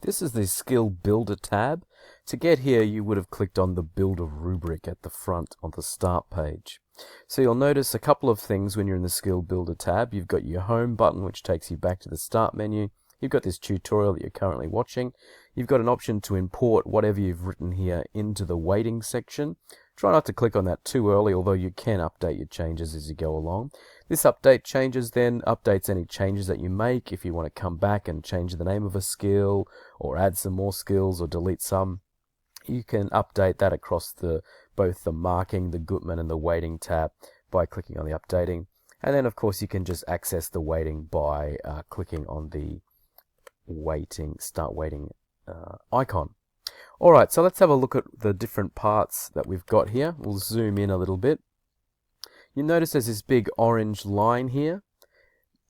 This is the Skill Builder tab. To get here, you would have clicked on the Build a Rubric at the front on the Start page. So you'll notice a couple of things when you're in the Skill Builder tab. You've got your Home button, which takes you back to the Start menu. You've got this tutorial that you're currently watching. You've got an option to import whatever you've written here into the weighting section. Try not to click on that too early, although you can update your changes as you go along. This update changes then updates any changes that you make. If you want to come back and change the name of a skill or add some more skills or delete some, you can update that across both the marking, the Gutman and the weighting tab by clicking on the updating. And then of course you can just access the weighting by clicking on the start weighting icon. Alright, so let's have a look at the different parts that we've got here. We'll zoom in a little bit. You notice there's this big orange line here.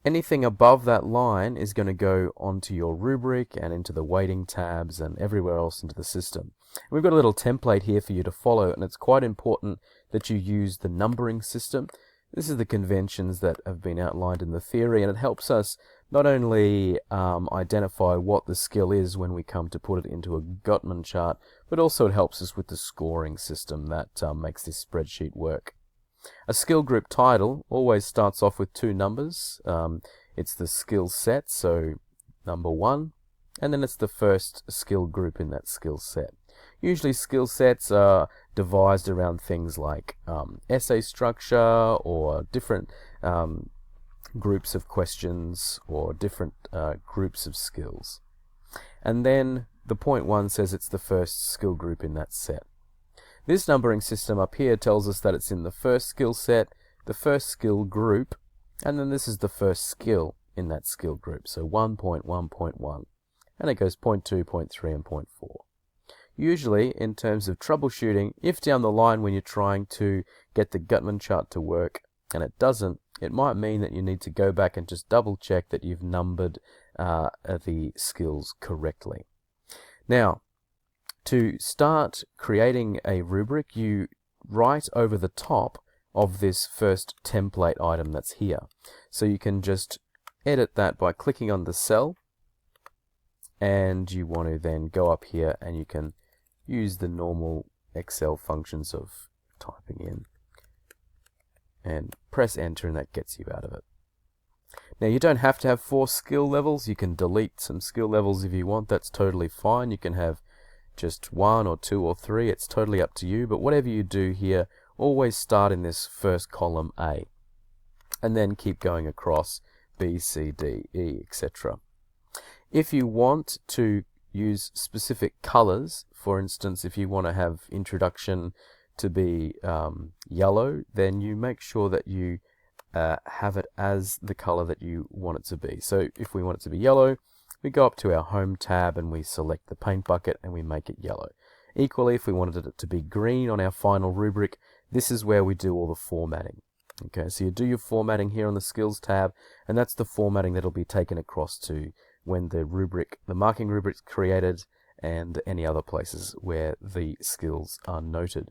Anything above that line is going to go onto your rubric and into the weighting tabs and everywhere else into the system. And we've got a little template here for you to follow, and it's quite important that you use the numbering system. This is the conventions that have been outlined in the theory, and it helps us not only identify what the skill is when we come to put it into a Gutman chart, but also it helps us with the scoring system that makes this spreadsheet work. A skill group title always starts off with two numbers. It's the skill set, so number 1, and then it's the first skill group in that skill set. Usually skill sets are devised around things like essay structure or different groups of questions or different groups of skills. And then the point 1 says it's the first skill group in that set. This numbering system up here tells us that it's in the first skill set, the first skill group, and then this is the first skill in that skill group. So 1.1.1, and it goes 0.2, 0.3, and 0.4. Usually, in terms of troubleshooting, if down the line when you're trying to get the Gutman chart to work and it doesn't, it might mean that you need to go back and just double check that you've numbered the skills correctly. Now, to start creating a rubric, you write over the top of this first template item that's here. So you can just edit that by clicking on the cell, and you want to then go up here and you can use the normal Excel functions of typing in and press enter, and that gets you out of it. Now you don't have to have 4 skill levels. You can delete some skill levels if you want. That's totally fine. You can have just 1 or 2 or 3. It's totally up to you, but whatever you do here, always start in this first column A and then keep going across B, C, D, E, etc. If you want to use specific colors, for instance, if you want to have introduction to be yellow, then you make sure that you have it as the color that you want it to be. So if we want it to be yellow, we go up to our Home tab and we select the paint bucket and we make it yellow. Equally, if we wanted it to be green on our final rubric, this is where we do all the formatting. Okay, so you do your formatting here on the Skills tab, and that's the formatting that'll be taken across to when the marking rubric's created and any other places where the skills are noted.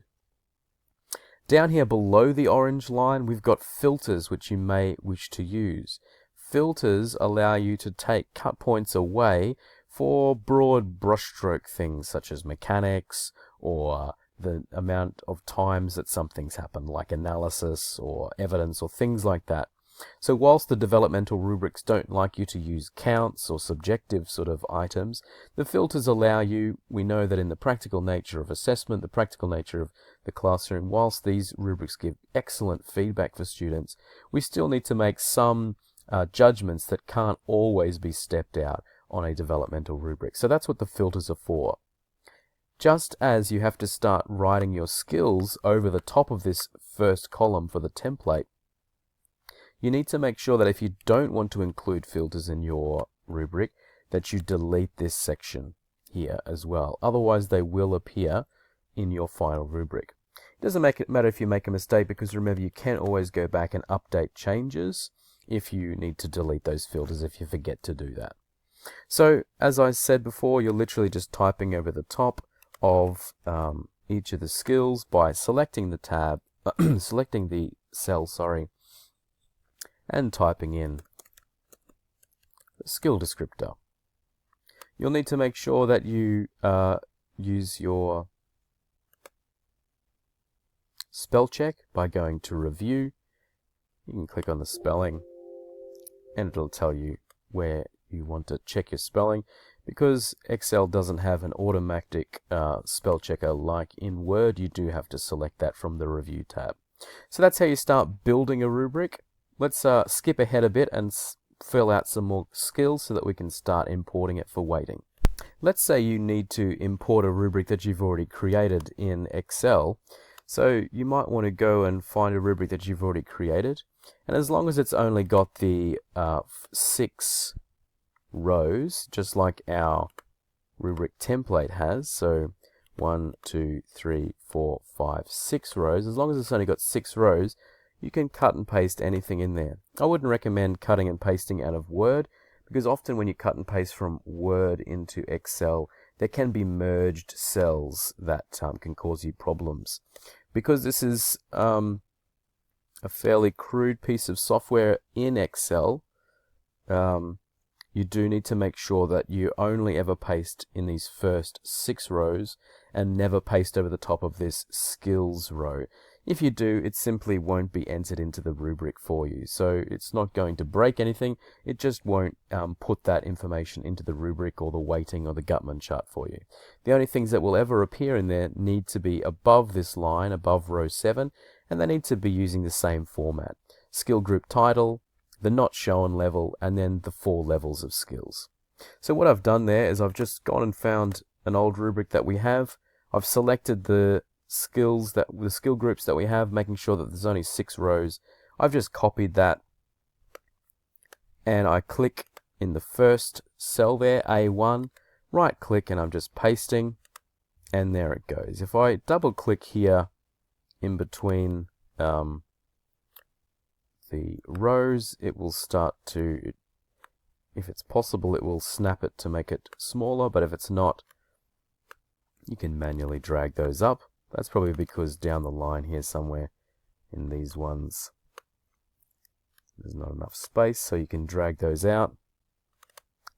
Down here below the orange line, we've got filters which you may wish to use. Filters allow you to take cut points away for broad brushstroke things such as mechanics or the amount of times that something's happened, like analysis or evidence or things like that. So whilst the developmental rubrics don't like you to use counts or subjective sort of items, the filters allow you. We know that in the practical nature of assessment, the practical nature of the classroom, whilst these rubrics give excellent feedback for students, we still need to make some judgments that can't always be stepped out on a developmental rubric. So that's what the filters are for. Just as you have to start writing your skills over the top of this first column for the template, you need to make sure that if you don't want to include filters in your rubric, that you delete this section here as well. Otherwise, they will appear in your final rubric. It doesn't matter if you make a mistake, because remember, you can always go back and update changes if you need to delete those filters if you forget to do that. So, as I said before, you're literally just typing over the top of each of the skills by selecting the tab, selecting the cell, and typing in the skill descriptor. you'll need to make sure that you use your spell check by going to Review. You can click on the spelling and it'll tell you where you want to check your spelling. Because Excel doesn't have an automatic spell checker like in Word, you do have to select that from the Review tab. So that's how you start building a rubric. Let's skip ahead a bit and fill out some more skills so that we can start importing it for weighting. Let's say you need to import a rubric that you've already created in Excel. So you might want to go and find a rubric that you've already created. And as long as it's only got the 6 rows, just like our rubric template has, so 1, 2, 3, 4, 5, 6 rows, as long as it's only got 6 rows, you can cut and paste anything in there. I wouldn't recommend cutting and pasting out of Word, because often when you cut and paste from Word into Excel, there can be merged cells that can cause you problems. Because this is a fairly crude piece of software in Excel, you do need to make sure that you only ever paste in these first 6 rows and never paste over the top of this skills row. If you do, it simply won't be entered into the rubric for you. So it's not going to break anything, it just won't put that information into the rubric or the weighting or the Gutman chart for you. The only things that will ever appear in there need to be above this line, above row 7, and they need to be using the same format. Skill group title, the not shown level, and then the 4 levels of skills. So what I've done there is I've just gone and found an old rubric that we have. I've selected the skill groups that we have, making sure that there's only 6 rows. I've just copied that and I click in the first cell there, A1, right click, and I'm just pasting, and there it goes. If I double click here in between the rows, it will start to, if it's possible, it will snap it to make it smaller, but if it's not, you can manually drag those up. That's probably because down the line here somewhere in these ones there's not enough space, so you can drag those out,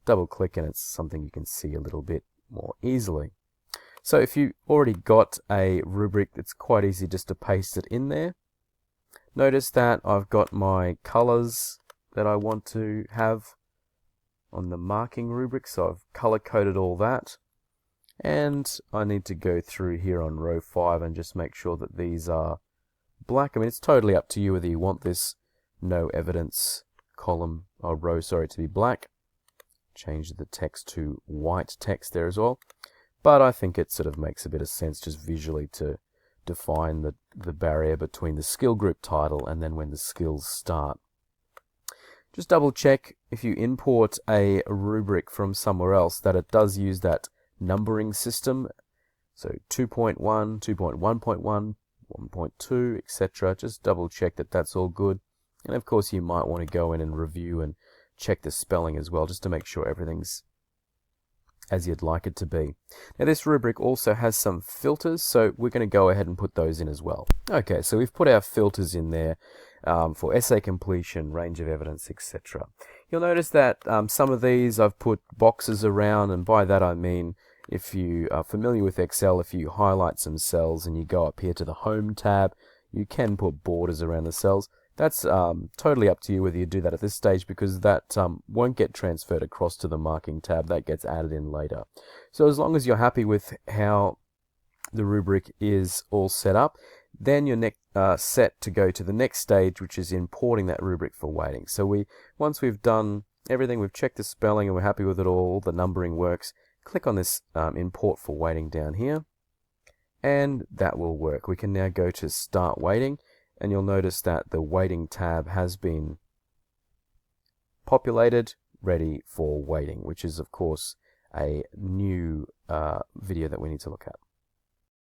double click, and it's something you can see a little bit more easily. So if you already got a rubric, it's quite easy just to paste it in there. Notice that I've got my colors that I want to have on the marking rubric, so I've color coded all that. And I need to go through here on row 5 and just make sure that these are black. I mean, it's totally up to you whether you want this no evidence column or row, sorry, to be black. Change the text to white text there as well. But I think it sort of makes a bit of sense just visually to define the barrier between the skill group title and then when the skills start. Just double check if you import a rubric from somewhere else that it does use that numbering system. So 2.1, 2.1.1, 1.2, etc. Just double check that that's all good. And of course you might want to go in and review and check the spelling as well, just to make sure everything's as you'd like it to be. Now this rubric also has some filters, so we're going to go ahead and put those in as well. Okay, so we've put our filters in there for essay completion, range of evidence, etc. You'll notice that some of these I've put boxes around, and by that I mean, if you are familiar with Excel, if you highlight some cells and you go up here to the Home tab, you can put borders around the cells. That's totally up to you whether you do that at this stage, because that won't get transferred across to the marking tab. That gets added in later. So as long as you're happy with how the rubric is all set up, then you're set to go to the next stage, which is importing that rubric for weighting. So once we've done everything, we've checked the spelling and we're happy with it all, the numbering works, click on this import for weighting down here, and that will work. We can now go to start weighting, and you'll notice that the weighting tab has been populated, ready for weighting, which is of course a new video that we need to look at.